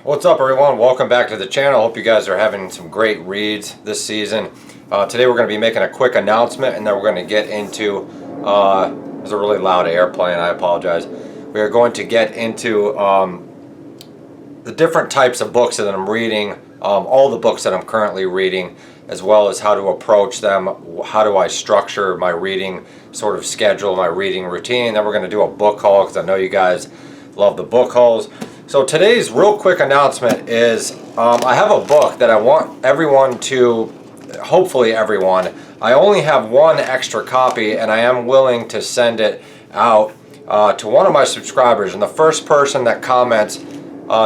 What's up, everyone? Welcome back to the channel. Hope you guys are having some great reads this season. Today we're going to be making a quick announcement, and then we're going to get into there's a really loud airplane, I apologize. We are going to get into the different types of books that I'm reading, all the books that I'm currently reading, as well as how to approach them, how do I structure my reading sort of schedule, my reading routine. Then we're going to do a book haul, because I know you guys love the book hauls. So today's real quick announcement is I have a book that I want everyone to, hopefully everyone, I only have one extra copy, and I am willing to send it out to one of my subscribers. And the first person that comments,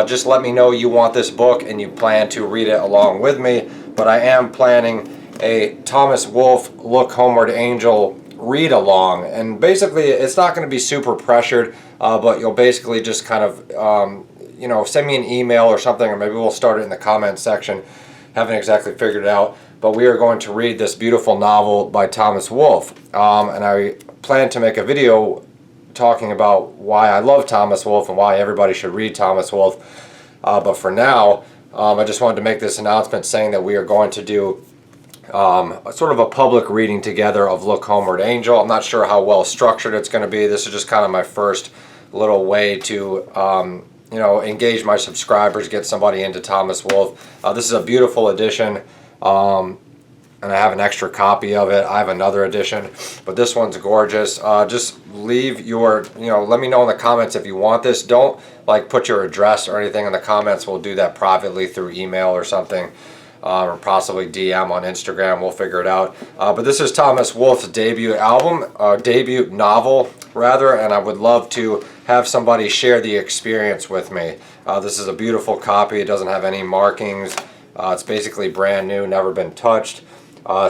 just let me know you want this book and you plan to read it along with me. But I am planning a Thomas Wolfe Look Homeward Angel read along, and basically it's not going to be super pressured, but you'll basically just kind of send me an email or something, or maybe we'll start it in the comment section. Haven't exactly figured it out, but we are going to read this beautiful novel by Thomas Wolfe, and I plan to make a video talking about why I love Thomas Wolfe and why everybody should read Thomas Wolfe. But for now, I just wanted to make this announcement saying that we are going to do sort of a public reading together of Look Homeward Angel. I'm not sure how well structured it's going to be. This is just kind of my first little way to engage my subscribers, get somebody into Thomas Wolfe. This is a beautiful edition, and I have an extra copy of it. I have another edition, but this one's gorgeous. Just leave your, let me know in the comments if you want this. Don't put your address or anything in the comments. We'll do that privately through email or something. Or possibly DM on Instagram. We'll figure it out. But this is Thomas Wolfe's debut novel, and I would love to have somebody share the experience with me. This is a beautiful copy. It doesn't have any markings. It's basically brand new, never been touched.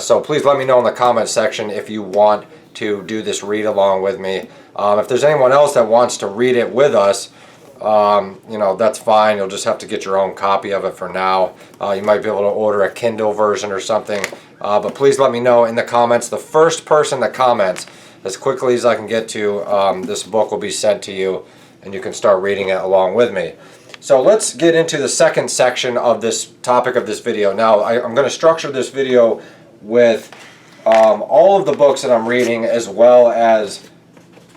So please let me know in the comment section if you want to do this read along with me. If there's anyone else that wants to read it with us, that's fine. You'll just have to get your own copy of it for now. You might be able to order a Kindle version or something, but please let me know in the comments. The first person that comments, as quickly as I can get to, this book will be sent to you, and you can start reading it along with me. So let's get into the second section of this topic of this video. Now, I'm going to structure this video with all of the books that I'm reading, as well as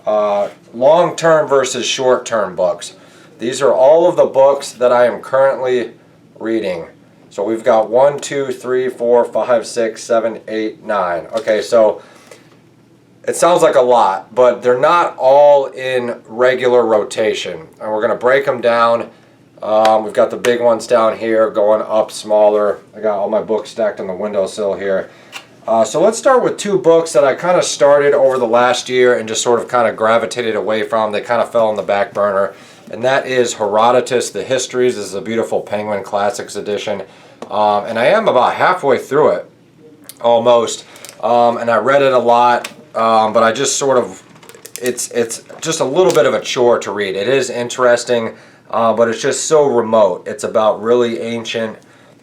long-term versus short-term books. These are all of the books that I am currently reading. So we've got 1, 2, 3, 4, 5, 6, 7, 8, 9. Okay, so it sounds like a lot, but they're not all in regular rotation. And we're going to break them down. We've got the big ones down here going up smaller. I got all my books stacked on the windowsill here. So let's start with two books that I kind of started over the last year and just sort of kind of gravitated away from. They kind of fell on the back burner. And that is Herodotus The Histories. This is a beautiful Penguin Classics edition. And I am about halfway through it, almost. And I read it a lot, but I just sort of, it's just a little bit of a chore to read. It is interesting, but it's just so remote. It's about really ancient,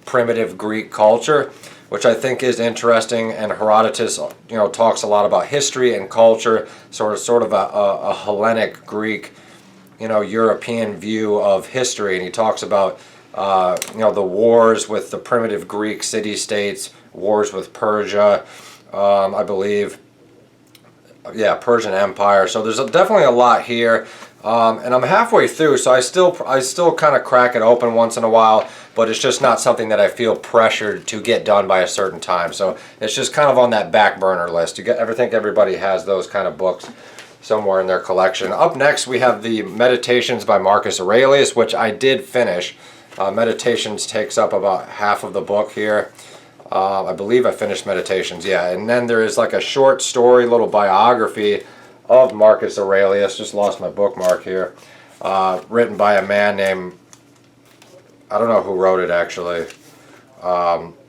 primitive Greek culture, which I think is interesting. And Herodotus, talks a lot about history and culture, sort of a Hellenic Greek, European view of history. And he talks about, the wars with the primitive Greek city-states, wars with Persia, I believe. Yeah, Persian Empire. So there's definitely a lot here. And I'm halfway through, so I still kind of crack it open once in a while, but it's just not something that I feel pressured to get done by a certain time. So it's just kind of on that back burner list. I think everybody has those kind of books somewhere in their collection. Up next, we have the Meditations by Marcus Aurelius, which I did finish. Meditations takes up about half of the book here. I believe I finished Meditations, yeah. And then there is like a short story, little biography of Marcus Aurelius. Just lost my bookmark here. Written by a man named, I don't know who wrote it actually.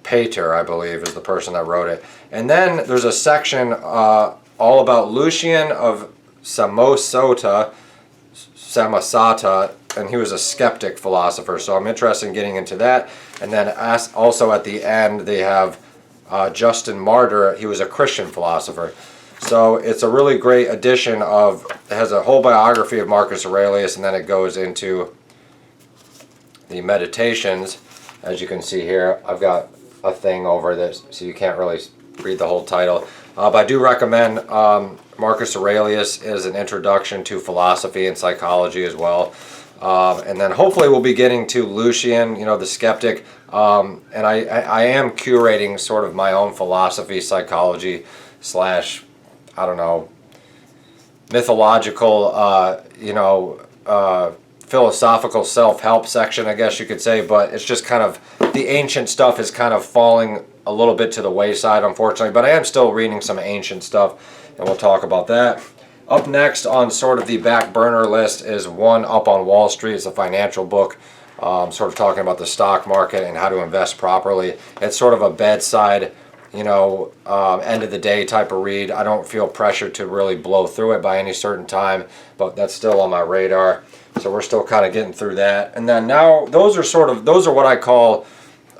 Pater, I believe, is the person that wrote it. And then there's a section all about Lucian of Samosata, and he was a skeptic philosopher, so I'm interested in getting into that. And then also at the end they have Justin Martyr. He was a Christian philosopher. So it's a really great edition of, it has a whole biography of Marcus Aurelius, and then it goes into the meditations. As you can see here, I've got a thing over this, so you can't really read the whole title. But I do recommend Marcus Aurelius as an introduction to philosophy and psychology as well. And then hopefully we'll be getting to Lucian, the skeptic. And I am curating sort of my own philosophy, psychology / I don't know, mythological, philosophical self-help section, I guess you could say. But it's just kind of, the ancient stuff is kind of falling a little bit to the wayside, unfortunately. But I am still reading some ancient stuff, and we'll talk about that. Up next on sort of the back burner list is One Up on Wall Street. It's a financial book, sort of talking about the stock market and how to invest properly. It's sort of a bedside, end of the day type of read. I don't feel pressure to really blow through it by any certain time, but that's still on my radar. So we're still kind of getting through that. And then now those are what I call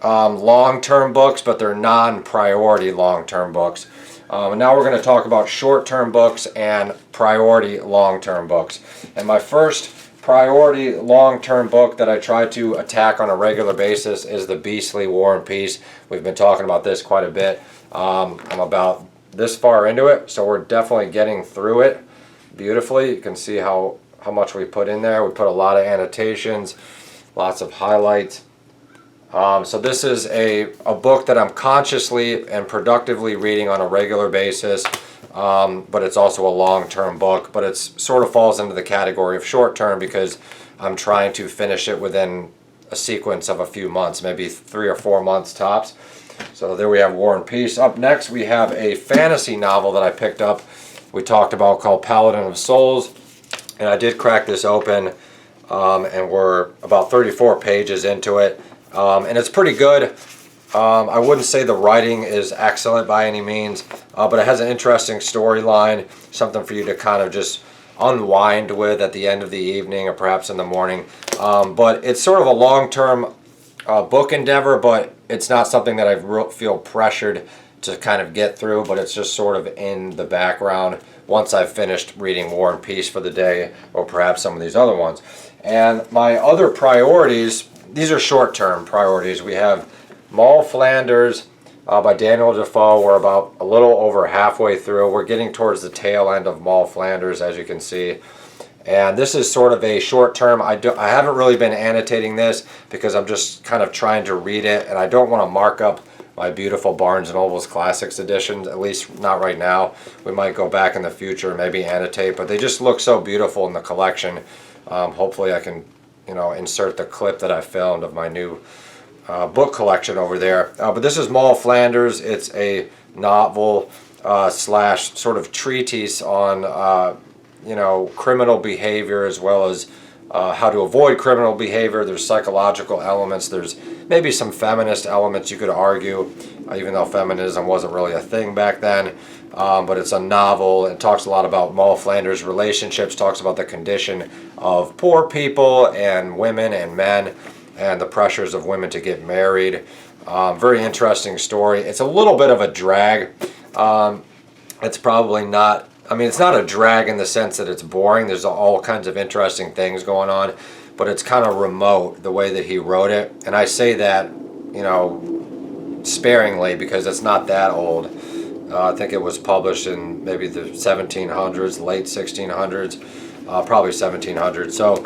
long-term books, but they're non-priority long-term books. Now we're going to talk about short-term books and priority long-term books. And my first priority long-term book that I try to attack on a regular basis is The Beastly War and Peace. We've been talking about this quite a bit. I'm about this far into it, so we're definitely getting through it beautifully. You can see how much we put in there. We put a lot of annotations, lots of highlights. So this is a book that I'm consciously and productively reading on a regular basis, but it's also a long-term book, but it sort of falls into the category of short-term because I'm trying to finish it within a sequence of a few months, maybe 3 or 4 months tops. So there we have War and Peace. Up next we have a fantasy novel that I picked up, we talked about, called Paladin of Souls, and I did crack this open, and we're about 34 pages into it. And it's pretty good. I wouldn't say the writing is excellent by any means, but it has an interesting storyline, something for you to kind of just unwind with at the end of the evening or perhaps in the morning. But it's sort of a long-term book endeavor, but it's not something that I feel pressured to kind of get through, but it's just sort of in the background once I've finished reading War and Peace for the day, or perhaps some of these other ones. And my other priorities, these are short-term priorities. We have Flanders by Daniel Defoe. We're about a little over halfway through. We're getting towards the tail end of Flanders, as you can see. And this is sort of a short-term. I haven't really been annotating this because I'm just kind of trying to read it, and I don't want to mark up my beautiful Barnes & Noble's Classics edition, at least not right now. We might go back in the future and maybe annotate, but they just look so beautiful in the collection. Hopefully I can insert the clip that I filmed of my new book collection over there. But this is Flanders. It's a novel / sort of treatise on criminal behavior, as well as how to avoid criminal behavior. There's psychological elements. There's maybe some feminist elements, you could argue, even though feminism wasn't really a thing back then. But it's a novel. It talks a lot about Flanders' relationships, talks about the condition of poor people and women and men, and the pressures of women to get married. Very interesting story. It's a little bit of a drag. It's probably not, it's not a drag in the sense that it's boring. There's all kinds of interesting things going on, but it's kind of remote the way that he wrote it. And I say that, sparingly, because it's not that old. I think it was published in maybe the 1700s, late 1600s, probably 1700s. So,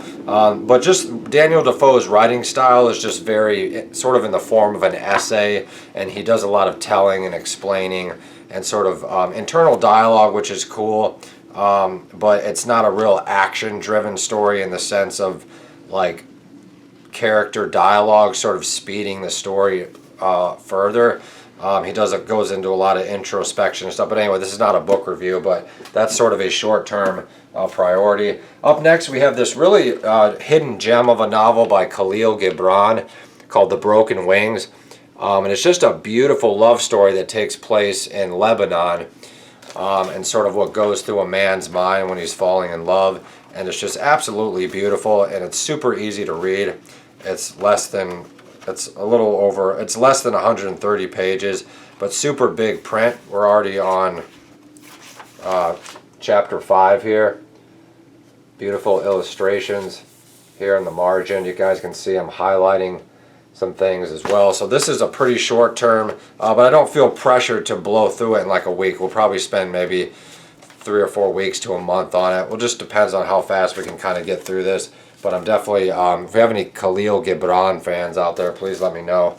but just Daniel Defoe's writing style is just very sort of in the form of an essay, and he does a lot of telling and explaining and sort of internal dialogue, which is cool. But it's not a real action-driven story in the sense of like character dialogue sort of speeding the story further. He goes into a lot of introspection and stuff. But anyway, this is not a book review, but that's sort of a short-term priority. Up next, we have this really hidden gem of a novel by Khalil Gibran called The Broken Wings. And it's just a beautiful love story that takes place in Lebanon, and sort of what goes through a man's mind when he's falling in love. And it's just absolutely beautiful, and it's super easy to read. It's less than 130 pages, but super big print. We're already on chapter 5 here. Beautiful illustrations. here in the margin. You guys can see I'm highlighting some things as well. So this is a pretty short term, but I don't feel pressured to blow through it in like a week. We'll probably spend maybe 3 or 4 weeks to a month on it. Well, just depends on how fast we can kind of get through this. But I'm definitely, if we have any Khalil Gibran fans out there, please let me know.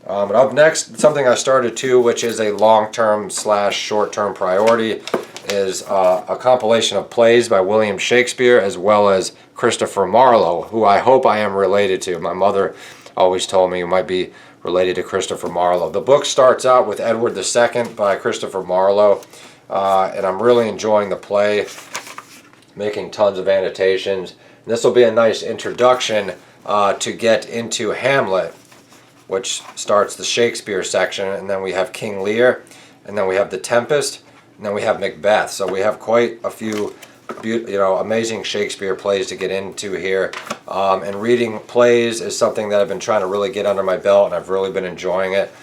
But up next, something I started too, which is a long-term / short-term priority, is a compilation of plays by William Shakespeare as well as Christopher Marlowe, who I hope I am related to. My mother always told me you might be related to Christopher Marlowe. The book starts out with Edward II by Christopher Marlowe, and I'm really enjoying the play, making tons of annotations. And this will be a nice introduction to get into Hamlet, which starts the Shakespeare section, and then we have King Lear, and then we have The Tempest, and then we have Macbeth. So we have quite a few amazing Shakespeare plays to get into here. And reading plays is something that I've been trying to really get under my belt, and I've really been enjoying it.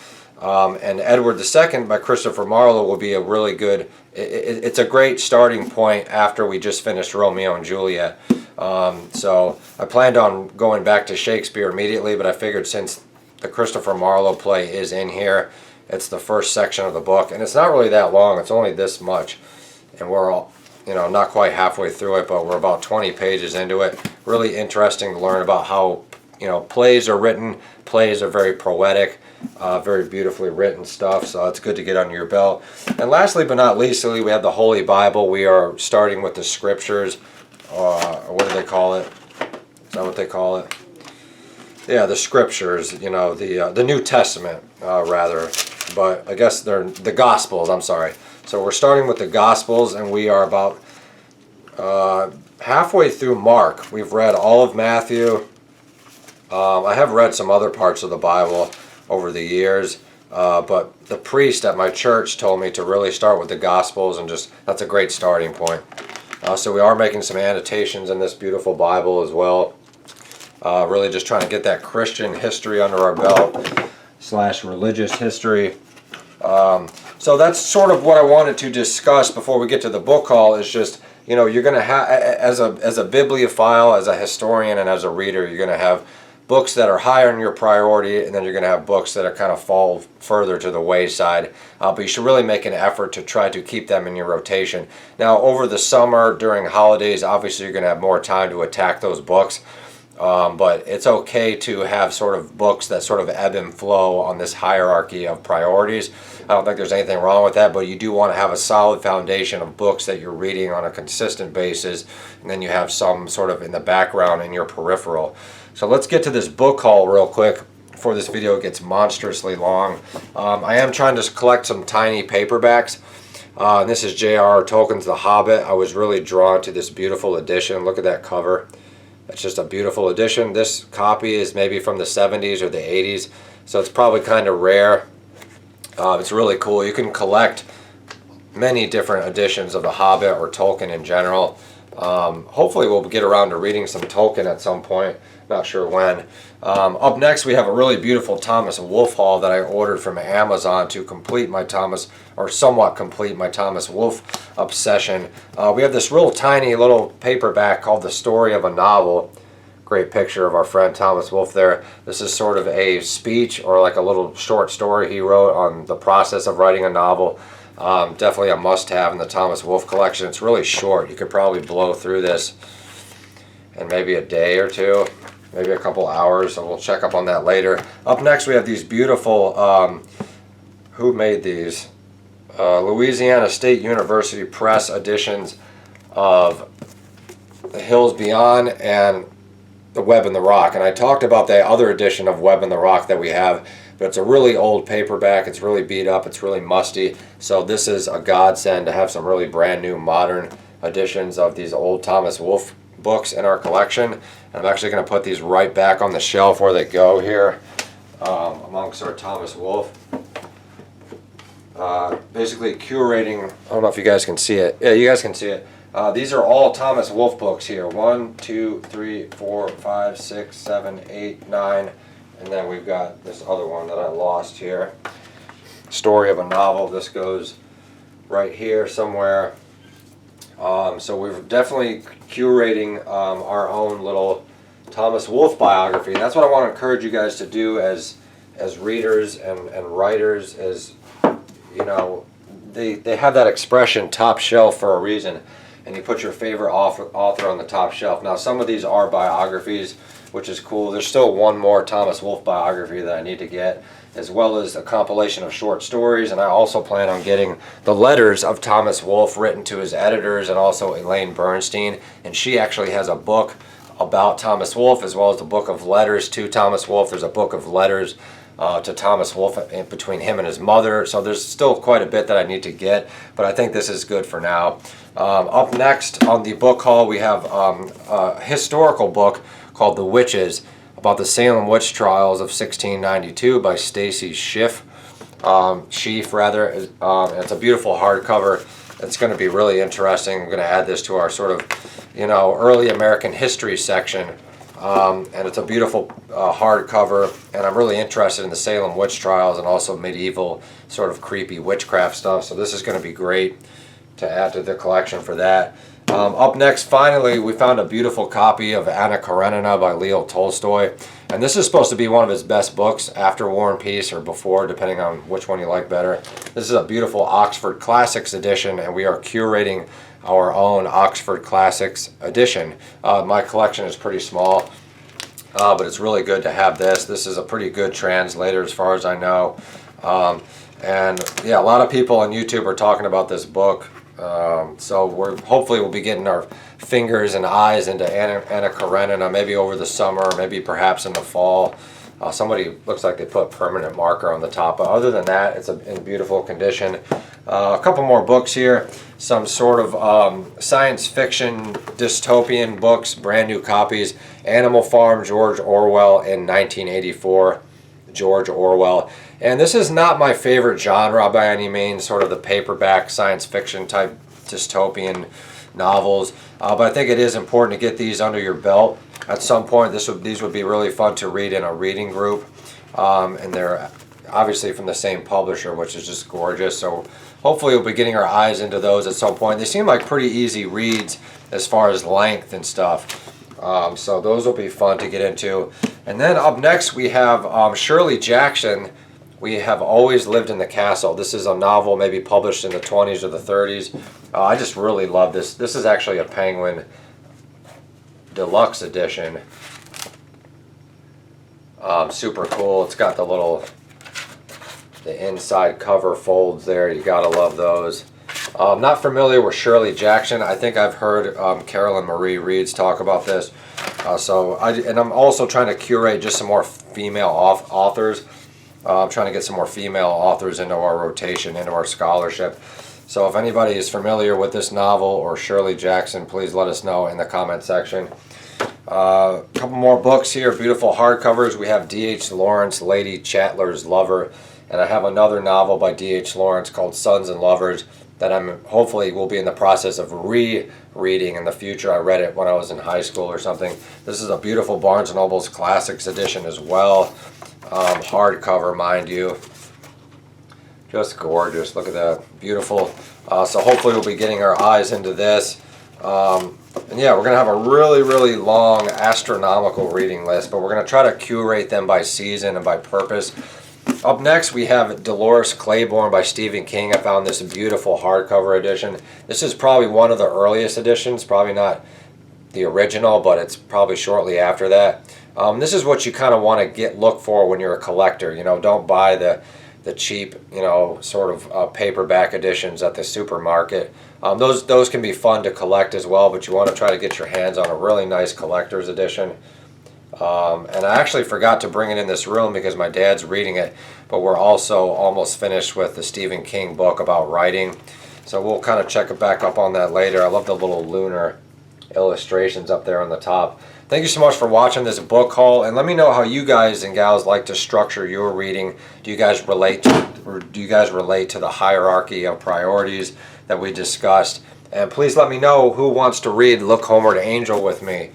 And Edward II by Christopher Marlowe will be a really good, it's a great starting point after we just finished Romeo and Juliet. So I planned on going back to Shakespeare immediately, but I figured since the Christopher Marlowe play is in here, it's the first section of the book, and it's not really that long. It's only this much, and we're all, not quite halfway through it, but we're about 20 pages into it. Really interesting to learn about how, plays are written. Plays are very poetic, very beautifully written stuff, so it's good to get under your belt. And lastly but not leastly, we have the Holy Bible. We are starting with the scriptures, what do they call it? Is that what they call it? Yeah, the scriptures, the New Testament, rather. But I guess they're the Gospels, I'm sorry. So we're starting with the Gospels, and we are about halfway through Mark. We've read all of Matthew. I have read some other parts of the Bible over the years, but the priest at my church told me to really start with the Gospels, and that's a great starting point. So we are making some annotations in this beautiful Bible as well. Really just trying to get that Christian history under our belt / religious history. So that's sort of what I wanted to discuss before we get to the book haul. Is just, you're going to have, as a bibliophile, as a historian, and as a reader, you're going to have books that are higher in your priority, and then you're going to have books that are kind of fall further to the wayside. But you should really make an effort to try to keep them in your rotation. Now, over the summer, during holidays, obviously you're going to have more time to attack those books. But it's okay to have sort of books that sort of ebb and flow on this hierarchy of priorities. I don't think there's anything wrong with that, but you do want to have a solid foundation of books that you're reading on a consistent basis, and then you have some sort of in the background in your peripheral. So let's get to this book haul real quick before this video gets monstrously long. I am trying to collect some tiny paperbacks. And this is J.R.R. Tolkien's The Hobbit. I was really drawn to this beautiful edition. Look at that cover. It's just a beautiful edition. This copy is maybe from the 70s or the 80s, so it's probably kind of rare. It's really cool. You can collect many different editions of The Hobbit or Tolkien in general. Hopefully we'll get around to reading some Tolkien at some point. Not sure when. Up next, we have a really beautiful Thomas Wolfe haul that I ordered from Amazon to complete my somewhat complete my Thomas Wolfe obsession. We have this real tiny little paperback called The Story of a Novel. Great picture of our friend Thomas Wolfe there. This is sort of a speech or like a little short story he wrote on the process of writing a novel. Definitely a must-have in the Thomas Wolfe collection. It's really short. You could probably blow through this in maybe a day or two, maybe a couple hours, so we'll check up on that later. Up next, we have these beautiful, who made these? Louisiana State University Press editions of The Hills Beyond and The Web and the Rock. And I talked about the other edition of Web and the Rock that we have, but it's a really old paperback. It's really beat up. It's really musty. So this is a godsend to have some really brand new modern editions of these old Thomas Wolfe books in our collection. And I'm actually going to put these right back on the shelf where they go here, amongst our Thomas Wolfe. Basically curating, I don't know if you guys can see it. Yeah, you guys can see it. These are all Thomas Wolfe books here. 1, 2, 3, 4, 5, 6, 7, 8, 9. And then we've got this other one that I lost here. Story of a Novel. This goes right here somewhere. So we're definitely curating our own little Thomas Wolfe biography. And that's what I want to encourage you guys to do as readers and writers. As you know, they have that expression top shelf for a reason, and you put your favorite author on the top shelf. Now some of these are biographies, which is cool. There's still one more Thomas Wolfe biography that I need to get, as well as a compilation of short stories, and I also plan on getting the letters of Thomas Wolfe written to his editors, and also Elaine Bernstein, and she actually has a book about Thomas Wolfe, as well as the book of letters to Thomas Wolfe. There's a book of letters to Thomas Wolfe between him and his mother, so there's still quite a bit that I need to get, but I think this is good for now. Up next on the book haul, we have a historical book called The Witches, about the Salem witch trials of 1692 by Stacy Schiff. It's a beautiful hardcover. It's going to be really interesting. I'm going to add this to our sort of, early American history section. And it's a beautiful hardcover, and I'm really interested in the Salem witch trials and also medieval sort of creepy witchcraft stuff. So this is going to be great to add to the collection for that. Up next, finally, we found a beautiful copy of Anna Karenina by Leo Tolstoy. And this is supposed to be one of his best books, after War and Peace or before, depending on which one you like better. This is a beautiful Oxford Classics edition, and we are curating our own Oxford Classics edition. My collection is pretty small, but it's really good to have this. This is a pretty good translator as far as I know. And yeah, a lot of people on YouTube are talking about this book. So hopefully we'll be getting our fingers and eyes into Anna Karenina maybe over the summer, or maybe perhaps in the fall. Somebody looks like they put permanent marker on the top, but other than that, it's in beautiful condition. A couple more books here, some sort of science fiction dystopian books, brand new copies. Animal Farm, George Orwell in 1984, George Orwell. And this is not my favorite genre by any means, sort of the paperback science fiction type dystopian novels, but I think it is important to get these under your belt at some point. These would be really fun to read in a reading group, and they're obviously from the same publisher, which is just gorgeous. So hopefully we'll be getting our eyes into those at some point. They seem like pretty easy reads as far as length and stuff. So those will be fun to get into. And then up next we have Shirley Jackson, We Have Always Lived in the Castle. This is a novel maybe published in the 20s or the 30s. I just really love this. This is actually a Penguin Deluxe edition. Super cool. It's got the inside cover folds there. You gotta love those. Not familiar with Shirley Jackson. I think I've heard Carolyn Marie Reeds talk about this. And I'm also trying to curate just some more female authors. I'm trying to get some more female authors into our rotation, into our scholarship. So if anybody is familiar with this novel or Shirley Jackson, please let us know in the comment section. A couple more books here, beautiful hardcovers. We have D.H. Lawrence, Lady Chatterley's Lover, and I have another novel by D.H. Lawrence called Sons and Lovers that hopefully will be in the process of rereading in the future. I read it when I was in high school or something. This is a beautiful Barnes & Noble's Classics edition as well. Hardcover, mind you. Just gorgeous. Look at that. Beautiful. So hopefully we'll be getting our eyes into this. And yeah, we're going to have a really, really long astronomical reading list, but we're going to try to curate them by season and by purpose. Up next, we have Dolores Claiborne by Stephen King. I found this beautiful hardcover edition. This is probably one of the earliest editions, probably not the original, but it's probably shortly after that. This is what you kind of want to look for when you're a collector. Don't buy the cheap, sort of paperback editions at the supermarket. Those can be fun to collect as well, but you want to try to get your hands on a really nice collector's edition. And I actually forgot to bring it in this room because my dad's reading it, but we're also almost finished with the Stephen King book about writing. So we'll kind of check it back up on that later. I love the little lunar illustrations up there on the top. Thank you so much for watching this book haul, and let me know how you guys and gals like to structure your reading. Do you guys relate to the hierarchy of priorities that we discussed? And please let me know who wants to read Look Homeward Angel with me.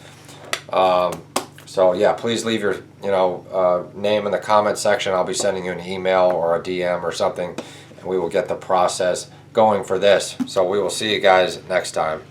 So yeah, please leave your name in the comment section. I'll be sending you an email or a DM or something, and we will get the process going for this. So we will see you guys next time.